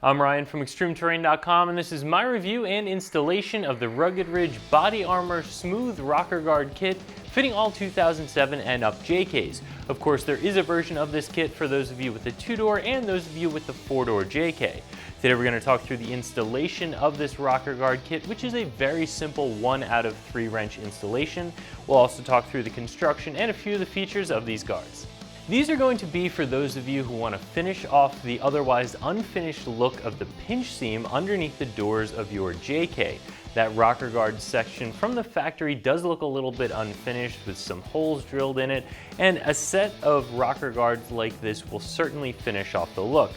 I'm Ryan from ExtremeTerrain.com, and this is my review and installation of the Rugged Ridge Body Armor Smooth Rocker Guard Kit fitting all 2007 and up JKs. Of course, there is a version of this kit for those of you with the 2-door and those of you with the 4-door JK. Today we're going to talk through the installation of this rocker guard kit, which is a very simple 1 out of 3 wrench installation. We'll also talk through the construction and a few of the features of these guards. These are going to be for those of you who want to finish off the otherwise unfinished look of the pinch seam underneath the doors of your JK. That rocker guard section from the factory does look a little bit unfinished with some holes drilled in it, and a set of rocker guards like this will certainly finish off the look.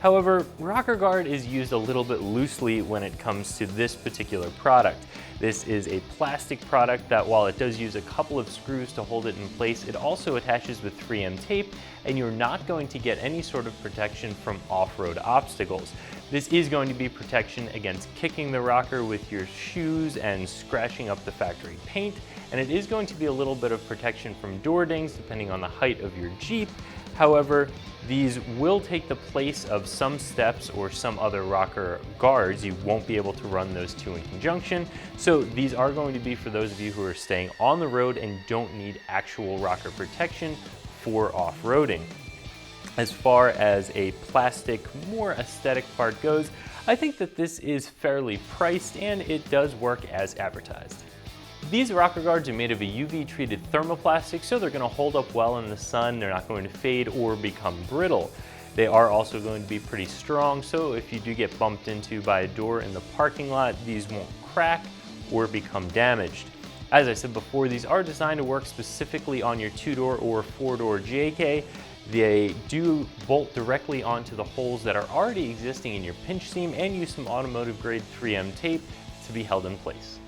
However, rocker guard is used a little bit loosely when it comes to this particular product. This is a plastic product that, while it does use a couple of screws to hold it in place, it also attaches with 3M tape, and you're not going to get any sort of protection from off-road obstacles. This is going to be protection against kicking the rocker with your shoes and scratching up the factory paint, and it is going to be a little bit of protection from door dings depending on the height of your Jeep. However, these will take the place of some steps or some other rocker guards. You won't be able to run those two in conjunction. So these are going to be for those of you who are staying on the road and don't need actual rocker protection for off-roading. As far as a plastic, more aesthetic part goes, I think that this is fairly priced and it does work as advertised. These rocker guards are made of a UV treated thermoplastic, so they're going to hold up well in the sun. They're not going to fade or become brittle. They are also going to be pretty strong, so if you do get bumped into by a door in the parking lot, these won't crack or become damaged. As I said before, these are designed to work specifically on your 2-door or 4-door JK. They do bolt directly onto the holes that are already existing in your pinch seam and use some automotive grade 3M tape to be held in place.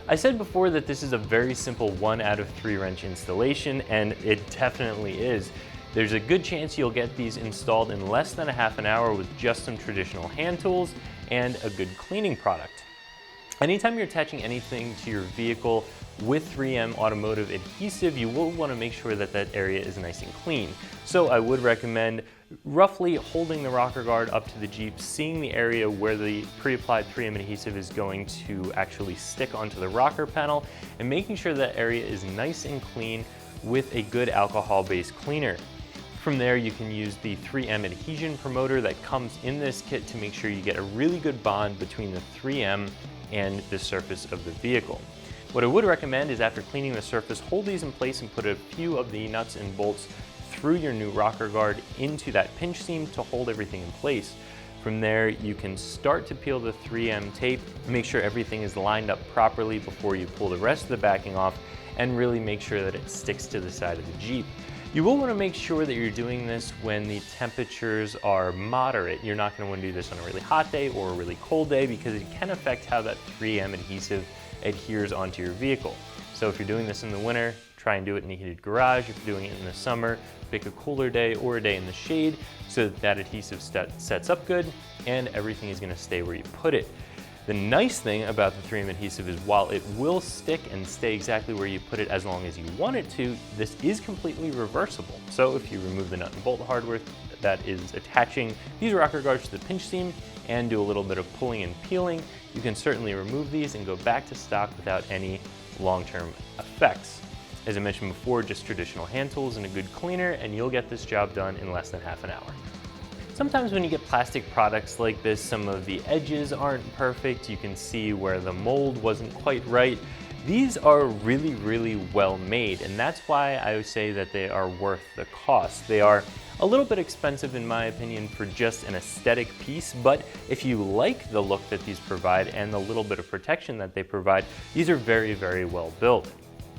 I said before that this is a very simple 1 out of 3 wrench installation, and it definitely is. There's a good chance you'll get these installed in less than a half an hour with just some traditional hand tools and a good cleaning product. Anytime you're attaching anything to your vehicle with 3M automotive adhesive, you will want to make sure that that area is nice and clean. So I would recommend roughly holding the rocker guard up to the Jeep, seeing the area where the pre-applied 3M adhesive is going to actually stick onto the rocker panel, and making sure that area is nice and clean with a good alcohol-based cleaner. From there, you can use the 3M adhesion promoter that comes in this kit to make sure you get a really good bond between the 3M and the surface of the vehicle. What I would recommend is, after cleaning the surface, hold these in place and put a few of the nuts and bolts through your new rocker guard into that pinch seam to hold everything in place. From there, you can start to peel the 3M tape, make sure everything is lined up properly before you pull the rest of the backing off, and really make sure that it sticks to the side of the Jeep. You will want to make sure that you're doing this when the temperatures are moderate. You're not going to want to do this on a really hot day or a really cold day, because it can affect how that 3M adhesive adheres onto your vehicle. So if you're doing this in the winter, try and do it in a heated garage. If you're doing it in the summer, pick a cooler day or a day in the shade so that that adhesive sets up good and everything is going to stay where you put it. The nice thing about the 3M adhesive is, while it will stick and stay exactly where you put it as long as you want it to, this is completely reversible. So if you remove the nut and bolt hardware that is attaching these rocker guards to the pinch seam and do a little bit of pulling and peeling, you can certainly remove these and go back to stock without any long-term effects. As I mentioned before, just traditional hand tools and a good cleaner, and you'll get this job done in less than half an hour. Sometimes when you get plastic products like this, some of the edges aren't perfect. You can see where the mold wasn't quite right. These are really, really well made, and that's why I would say that they are worth the cost. They are a little bit expensive in my opinion for just an aesthetic piece, but if you like the look that these provide and the little bit of protection that they provide, these are very, very well built.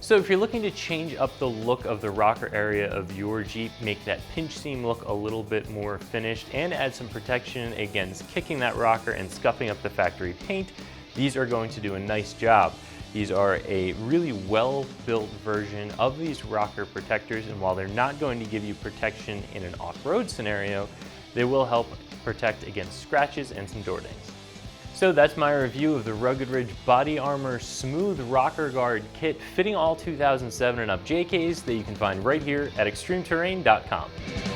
So if you're looking to change up the look of the rocker area of your Jeep, make that pinch seam look a little bit more finished, and add some protection against kicking that rocker and scuffing up the factory paint, these are going to do a nice job. These are a really well-built version of these rocker protectors, and while they're not going to give you protection in an off-road scenario, they will help protect against scratches and some door dings. So that's my review of the Rugged Ridge Body Armor Smooth Rocker Guard Kit fitting all 2007 and up JKs that you can find right here at ExtremeTerrain.com.